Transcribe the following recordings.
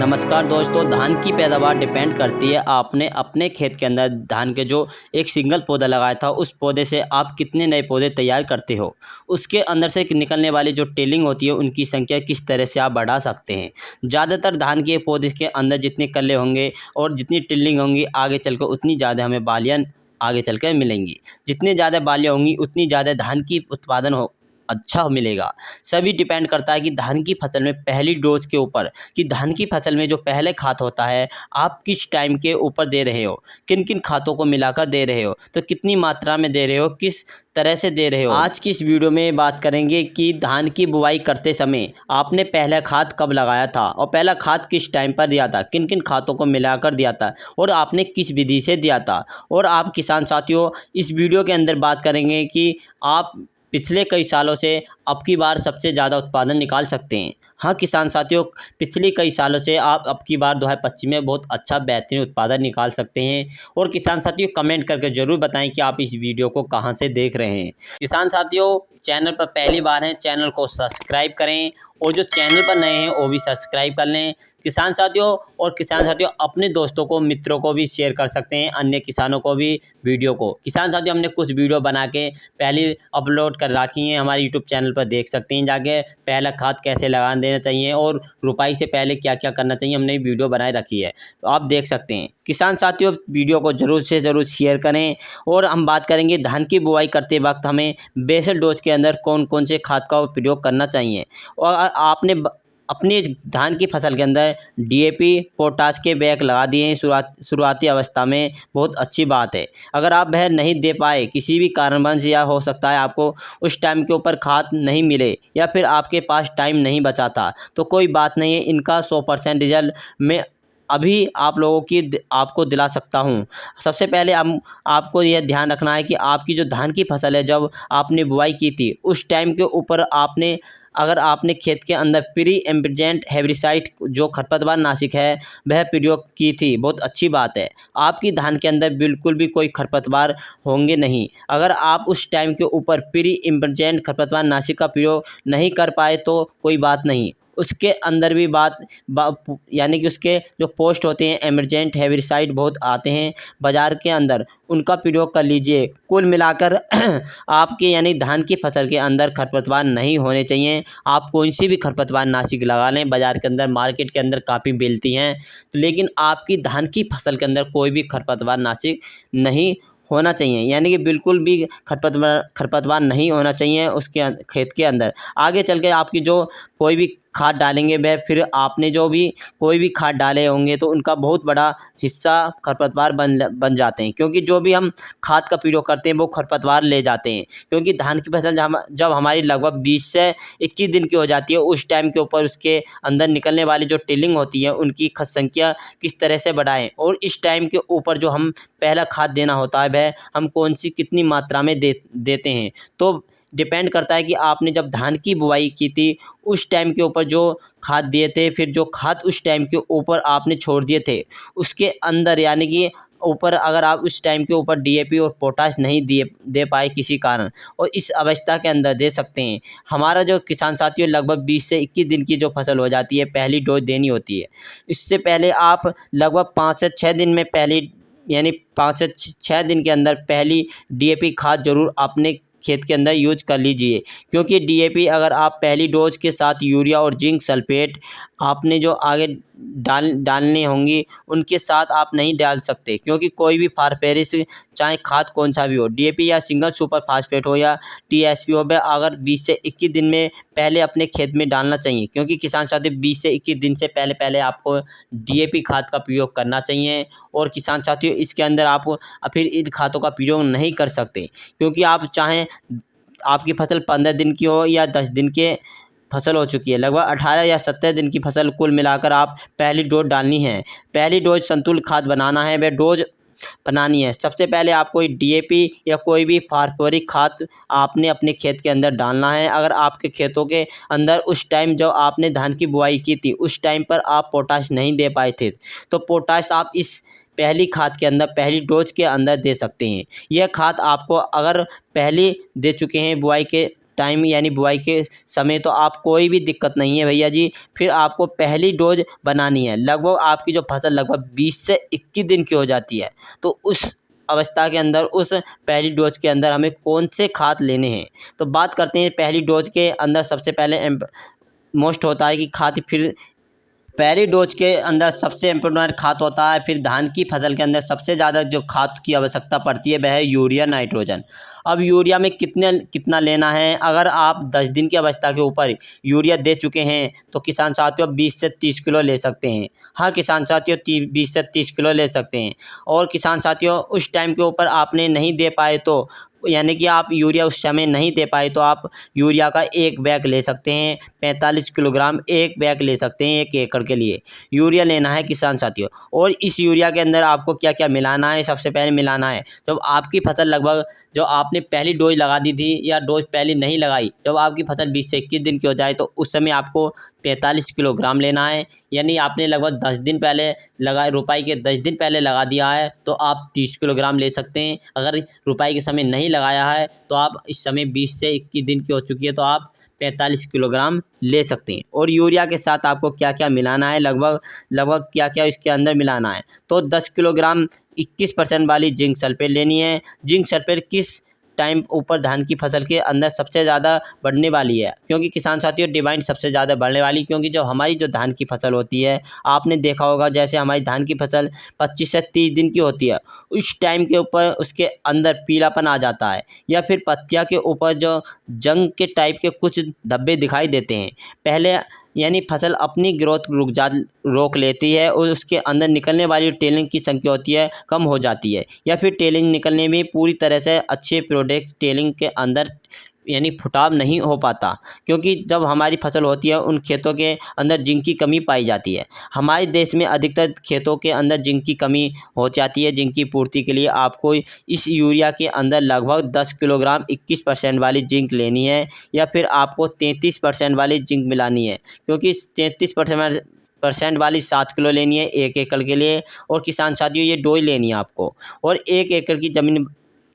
नमस्कार दोस्तों, धान की पैदावार डिपेंड करती है आपने अपने खेत के अंदर धान के जो एक सिंगल पौधा लगाया था उस पौधे से आप कितने नए पौधे तैयार करते हो। उसके अंदर से निकलने वाली जो टेलिंग होती है उनकी संख्या किस तरह से आप बढ़ा सकते हैं। ज़्यादातर धान के पौधे के अंदर जितने कल्ले होंगे और जितनी टिल्लिंग होंगी आगे चलकर उतनी ज़्यादा हमें बालियाँ आगे चलकर मिलेंगी। जितनी ज़्यादा बालियाँ होंगी उतनी ज़्यादा धान की उत्पादन हो अच्छा मिलेगा। सभी डिपेंड करता है कि धान की फसल में पहली डोज के ऊपर कि धान की फसल में जो पहले खाद होता है आप किस टाइम के ऊपर दे रहे हो, किन किन खादों को मिलाकर दे रहे हो, तो कितनी मात्रा में दे रहे हो, किस तरह से दे रहे हो। आज की इस वीडियो में बात करेंगे कि धान की बुवाई करते समय आपने पहला खाद कब लगाया था और पहला खाद किस टाइम पर दिया था, किन किन खादों को मिलाकर दिया था और आपने किस विधि से दिया था। और आप किसान साथियों, इस वीडियो के अंदर बात करेंगे कि आप पिछले कई सालों से अब की बार सबसे ज़्यादा उत्पादन निकाल सकते हैं। हाँ किसान साथियों, पिछले कई सालों से आप अब की बार 2025 में बहुत अच्छा बेहतरीन उत्पादन निकाल सकते हैं। और किसान साथियों, कमेंट करके ज़रूर बताएं कि आप इस वीडियो को कहां से देख रहे हैं। किसान साथियों, चैनल पर पहली बार हैं, चैनल को सब्सक्राइब करें और जो चैनल पर नए हैं वो भी सब्सक्राइब कर लें। किसान साथियों अपने दोस्तों को, मित्रों को भी शेयर कर सकते हैं, अन्य किसानों को भी वीडियो को। किसान साथियों, हमने कुछ वीडियो बना के पहले अपलोड कर रखी हैं, हमारे यूट्यूब चैनल पर देख सकते हैं जाके। पहला खाद कैसे लगा देना चाहिए और रुपाई से पहले क्या क्या करना चाहिए, हमने वीडियो बनाए रखी है, तो आप देख सकते हैं। किसान साथियों, वीडियो को ज़रूर से ज़रूर शेयर करें। और हम बात करेंगे धान की बुआई करते वक्त हमें बेसल डोज के अंदर कौन कौन से खाद का प्रयोग करना चाहिए। और आपने अपनी धान की फसल के अंदर डीएपी, पोटाश के बैग लगा दिए हैं शुरुआती अवस्था में, बहुत अच्छी बात है। अगर आप वह नहीं दे पाए किसी भी कारणवश, या हो सकता है आपको उस टाइम के ऊपर खाद नहीं मिले या फिर आपके पास टाइम नहीं बचा था, तो कोई बात नहीं है, इनका 100% रिजल्ट मैं अभी आप लोगों की आपको दिला सकता हूं। सबसे पहले आपको यह ध्यान रखना है कि आपकी जो धान की फसल है, जब आपने बुआई की थी उस टाइम के ऊपर अगर आपने खेत के अंदर प्री एम्बिजेंट हेर्बिसाइड जो खरपतवार नाशक है वह प्रयोग की थी, बहुत अच्छी बात है। आपकी धान के अंदर बिल्कुल भी कोई खरपतवार होंगे नहीं। अगर आप उस टाइम के ऊपर प्री एम्बिजेंट खरपतवार नाशक का प्रयोग नहीं कर पाए तो कोई बात नहीं, उसके अंदर भी यानी कि उसके जो पोस्ट होते हैं एमरजेंट हेर्बिसाइड बहुत आते हैं बाज़ार के अंदर, उनका प्रयोग कर लीजिए। कुल मिलाकर आपके यानी धान की फसल के अंदर खरपतवार नहीं होने चाहिए। आप कोई सी भी खरपतवार नाशक लगा लें, बाज़ार के अंदर, मार्केट के अंदर काफ़ी मिलती हैं, तो लेकिन आपकी धान की फसल के अंदर कोई भी खरपतवार नाशक नहीं होना चाहिए, यानी कि बिल्कुल भी खरपतवार नहीं होना चाहिए उसके खेत के अंदर। आगे चल के आपकी जो कोई भी खाद डालेंगे वह फिर आपने जो भी कोई भी खाद डाले होंगे तो उनका बहुत बड़ा हिस्सा खरपतवार बन जाते हैं, क्योंकि जो भी हम खाद का प्रयोग करते हैं वो खरपतवार ले जाते हैं। क्योंकि धान की फसल जब हमारी लगभग 20 से 21 दिन की हो जाती है, उस टाइम के ऊपर उसके अंदर निकलने वाली जो टिलिंग होती है उनकी संख्या किस तरह से बढ़ाएं, और इस टाइम के ऊपर जो हम पहला खाद देना होता है वह हम कौन सी कितनी मात्रा में देते हैं, तो डिपेंड करता है कि आपने जब धान की बुआई की थी उस टाइम के ऊपर जो खाद दिए थे, फिर जो खाद उस टाइम के ऊपर आपने छोड़ दिए थे उसके अंदर, यानी कि ऊपर अगर आप उस टाइम के ऊपर डीएपी और पोटाश नहीं दे पाए किसी कारण, और इस अवस्था के अंदर दे सकते हैं। हमारा जो किसान साथियों लगभग 20 से 21 दिन की जो फसल हो जाती है पहली डोज देनी होती है। इससे पहले आप लगभग 5 से 6 दिन में यानी 5 से 6 दिन के अंदर पहली डीएपी खाद ज़रूर अपने खेत के अंदर यूज कर लीजिए। क्योंकि डीएपी अगर आप पहली डोज के साथ यूरिया और जिंक सल्फेट आपने जो आगे डालने होंगी उनके साथ आप नहीं डाल सकते, क्योंकि कोई भी फास्फेरिस चाहे खाद कौन सा भी हो, डीएपी या सिंगल सुपर फास्फेट हो या टीएसपी हो, वह अगर 20 से 21 दिन में पहले अपने खेत में डालना चाहिए। क्योंकि किसान साथी 20 से 21 दिन से पहले आपको डीएपी खाद का प्रयोग करना चाहिए। और किसान साथियों, इसके अंदर आप फिर इन खादों का प्रयोग नहीं कर सकते, क्योंकि आप चाहें आपकी फसल 15 दिन की हो या 10 दिन के फसल हो चुकी है, लगभग 18 या 17 दिन की फसल कुल मिलाकर आप पहली डोज डालनी है। पहली डोज संतुलित खाद बनाना है, वह डोज बनानी है। सबसे पहले आपको डीएपी या कोई भी फास्फोरिक खाद आपने अपने खेत के अंदर डालना है। अगर आपके खेतों के अंदर उस टाइम जब आपने धान की बुआई की थी उस टाइम पर आप पोटाश नहीं दे पाए थे, तो पोटाश आप इस पहली खाद के अंदर, पहली डोज के अंदर दे सकते हैं। यह खाद आपको अगर पहले दे चुके हैं बुआई के टाइम यानी बुआई के समय तो आप कोई भी दिक्कत नहीं है भैया जी। फिर आपको पहली डोज बनानी है। लगभग आपकी जो फसल लगभग 20 से 21 दिन की हो जाती है। तो उस अवस्था के अंदर उस पहली डोज के अंदर हमें कौन से खाद लेने हैं। तो बात करते हैं पहली डोज के अंदर सबसे पहले मोस्ट होता है कि खाद। फिर पहली डोज के अंदर सबसे इम्पोर्टेंट खाद होता है। फिर धान की फसल के अंदर सबसे ज़्यादा जो खाद की आवश्यकता पड़ती है वह है यूरिया, नाइट्रोजन। अब यूरिया में कितना लेना है। अगर आप 10 दिन की अवस्था के ऊपर यूरिया दे चुके हैं तो किसान साथियों 20 से 30 किलो ले सकते हैं। हाँ किसान साथियों 20 से 30 किलो ले सकते हैं। और किसान साथियों उस टाइम के ऊपर आपने नहीं दे पाए तो यानी कि आप यूरिया उस समय नहीं दे पाए तो आप यूरिया का एक बैग ले सकते हैं। 45 किलोग्राम एक बैग ले सकते हैं 1 एकड़ के लिए यूरिया लेना है किसान साथियों। और इस यूरिया के अंदर आपको क्या क्या मिलाना है। सबसे पहले मिलाना है जब आपकी फसल लगभग जो आपने पहली डोज लगा दी थी या डोज पहले नहीं लगाई, जब आपकी फसल 20 से 21 दिन की हो जाए तो उस समय आपको 45 किलोग्राम लेना है। यानी आपने लगभग 10 दिन पहले लगा रोपाई के 10 दिन पहले लगा दिया है तो आप 30 किलोग्राम ले सकते हैं। अगर रोपाई के समय नहीं लगाया है तो आप इस समय 20 से 21 दिन की हो चुकी है तो आप 45 किलोग्राम ले सकते हैं। और यूरिया के साथ आपको क्या क्या मिलाना है, लगभग क्या क्या इसके अंदर मिलाना है। तो 10 किलोग्राम 21% वाली जिंक सल्फेट लेनी है। जिंक सल्फेट किस टाइम ऊपर धान की फसल के अंदर सबसे ज़्यादा बढ़ने वाली है, क्योंकि किसान साथियों डिमांड सबसे ज़्यादा बढ़ने वाली, क्योंकि जो हमारी जो धान की फसल होती है आपने देखा होगा जैसे हमारी धान की फसल 25 से 30 दिन की होती है, उस टाइम के ऊपर उसके अंदर पीलापन आ जाता है या फिर पत्तियां के ऊपर जो जंग के टाइप के कुछ धब्बे दिखाई देते हैं। पहले यानी फसल अपनी ग्रोथ रोक लेती है और उसके अंदर निकलने वाली टेलिंग की संख्या होती है कम हो जाती है, या फिर टेलिंग निकलने में पूरी तरह से अच्छे प्रोडक्ट टेलिंग के अंदर यानी फुटाव नहीं हो पाता, क्योंकि जब हमारी फसल होती है उन खेतों के अंदर जिंक की कमी पाई जाती है। हमारे देश में अधिकतर खेतों के अंदर जिंक की कमी हो जाती है। जिंक की पूर्ति के लिए आपको इस यूरिया के अंदर लगभग 10 किलोग्राम 21% वाली जिंक लेनी है, या फिर आपको 33% वाली जिंक मिलानी है, क्योंकि 33% वाली 7 किलो लेनी है 1 एकड़ के लिए। और किसान साथियों ये डोज लेनी है आपको। और 1 एकड़ की ज़मीन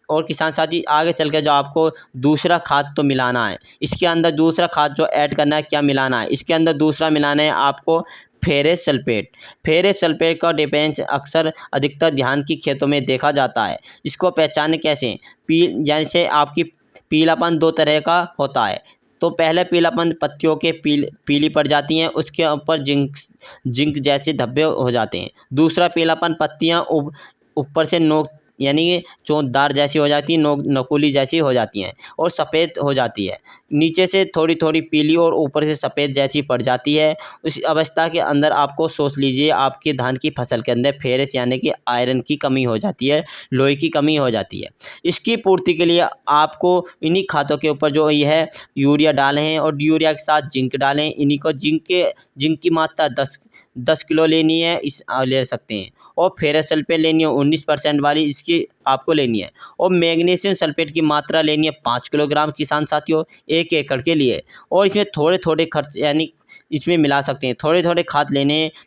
और किसान साथी आगे चल के जो आपको दूसरा खाद तो मिलाना है, इसके अंदर दूसरा खाद जो ऐड करना है क्या मिलाना है, इसके अंदर दूसरा मिलाना है आपको फेरस सल्फेट। फेरस सल्फेट का डिफेंस अक्सर अधिकतर धान की खेतों में देखा जाता है। इसको पहचाने कैसे, जैसे आपकी पीलापन 2 तरह का होता है। तो पहले पीलापन पत्तियों के पीली पड़ जाती हैं, उसके ऊपर जिंक जैसे धब्बे हो जाते हैं। दूसरा पीलापन पत्तियां ऊपर से नोक यानी कि चोंचदार जैसी हो जाती है, नकुली जैसी हो जाती हैं और सफ़ेद हो जाती है। नीचे से थोड़ी थोड़ी पीली और ऊपर से सफ़ेद जैसी पड़ जाती है। उस अवस्था के अंदर आपको सोच लीजिए आपकी धान की फसल के अंदर फेरस यानी कि आयरन की कमी हो जाती है, लोहे की कमी हो जाती है। इसकी पूर्ति के लिए आपको इन्हीं खादों के ऊपर जो ये है यूरिया डालें हैं और यूरिया के साथ जिंक डालें। इन्हीं को जिंक की मात्रा 10 किलो लेनी है, ले सकते हैं। और फेरस सल्फेट लेनी है 19% वाली, इसकी आपको लेनी है। और मैग्नीशियम सल्फेट की मात्रा लेनी है 5 किलोग्राम किसान साथियों 1 एकड़ के लिए। और इसमें थोड़े थोड़े खर्च यानी इसमें मिला सकते हैं, थोड़े थोड़े खाद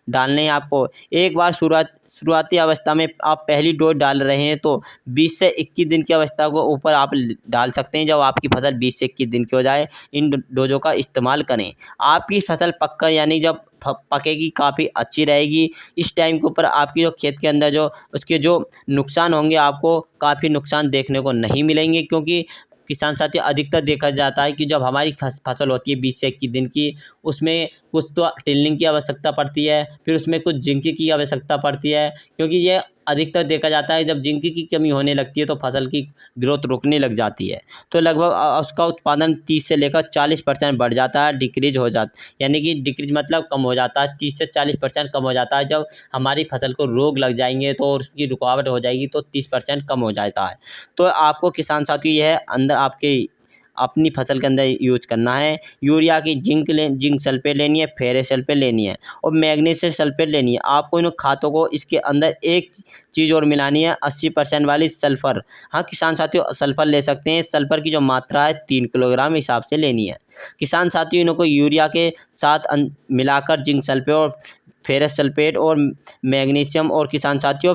डालने हैं आपको। एक बार शुरुआती अवस्था में आप पहली डोज डाल रहे हैं तो 20 से 21 दिन की अवस्था को ऊपर आप डाल सकते हैं। जब आपकी फसल 20 से 21 दिन की हो जाए इन डोजों का इस्तेमाल करें। आपकी फसल पक्का यानी जब पकेगी काफ़ी अच्छी रहेगी। इस टाइम के ऊपर आपकी जो खेत के अंदर जो उसके जो नुकसान होंगे आपको काफ़ी नुकसान देखने को नहीं मिलेंगे, क्योंकि किसान साथी अधिकतर देखा जाता है कि जब हमारी फसल होती है 20 से 21 दिन की, उसमें कुछ तो टिल्लिंग की आवश्यकता पड़ती है, फिर उसमें कुछ जिंक की आवश्यकता पड़ती है, क्योंकि ये अधिकतर देखा जाता है जब जिंक की कमी होने लगती है तो फसल की ग्रोथ रुकने लग जाती है। तो लगभग उसका उत्पादन 30 से लेकर 40% बढ़ जाता है, डिक्रीज हो जाता यानी कि डिक्रीज मतलब कम हो जाता है, 30 से 40% कम हो जाता है। जब हमारी फसल को रोग लग जाएंगे तो उसकी रुकावट हो जाएगी तो 30% कम हो जाता है। तो आपको किसान साथी यह अंदर आपके अपनी फसल के अंदर यूज करना है। यूरिया की जिंक सल्फेट लेनी है, फेरस सल्फेट लेनी है और मैग्नीशियम सल्फेट लेनी है। आपको इन खादों को इसके अंदर एक चीज़ और मिलानी है 80% वाली सल्फ़र। हाँ किसान साथियों सल्फ़र ले सकते हैं। सल्फ़र की जो मात्रा है 3 किलोग्राम हिसाब से लेनी है। किसान साथियों इनको यूरिया के साथ मिलाकर जिंक सल्फेट और फेरस सल्फेट और मैग्नीशियम और किसान साथियों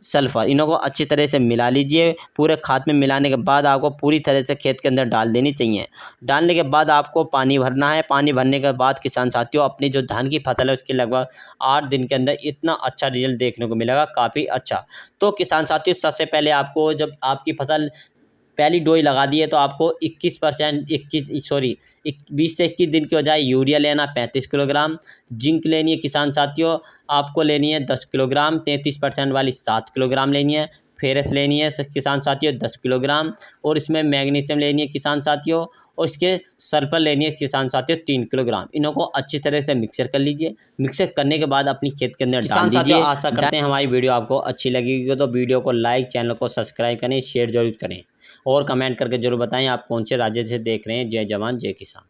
सल्फ़र, इन्हों को अच्छी तरह से मिला लीजिए। पूरे खाद में मिलाने के बाद आपको पूरी तरह से खेत के अंदर डाल देनी चाहिए। डालने के बाद आपको पानी भरना है। पानी भरने के बाद किसान साथियों अपनी जो धान की फसल है उसकी लगभग 8 दिन के अंदर इतना अच्छा रिजल्ट देखने को मिलेगा, काफ़ी अच्छा। तो किसान साथियों सबसे पहले आपको जब आपकी फसल पहली डोई लगा दी है तो आपको 20 से 21 दिन की बजाय यूरिया लेना 35 किलोग्राम, जिंक लेनी है किसान साथियों आपको लेनी है 10 किलोग्राम, 33% वाली 7 किलोग्राम लेनी है, फेरस लेनी है किसान साथियों 10 किलोग्राम, और इसमें मैग्नीशियम लेनी है किसान साथियों, और इसके सल्फर लेनी है किसान साथियों 3 किलोग्राम। इन्हों को अच्छी तरह से मिक्सर कर लीजिए। मिक्सर करने के बाद अपनी खेत के अंदर डाल दीजिए। आशा करते हैं हमारी वीडियो आपको अच्छी लगेगी, तो वीडियो को लाइक, चैनल को सब्सक्राइब करें, शेयर जरूर करें और कमेंट करके जरूर बताएं आप कौन से राज्य से देख रहे हैं। जय जवान जय किसान।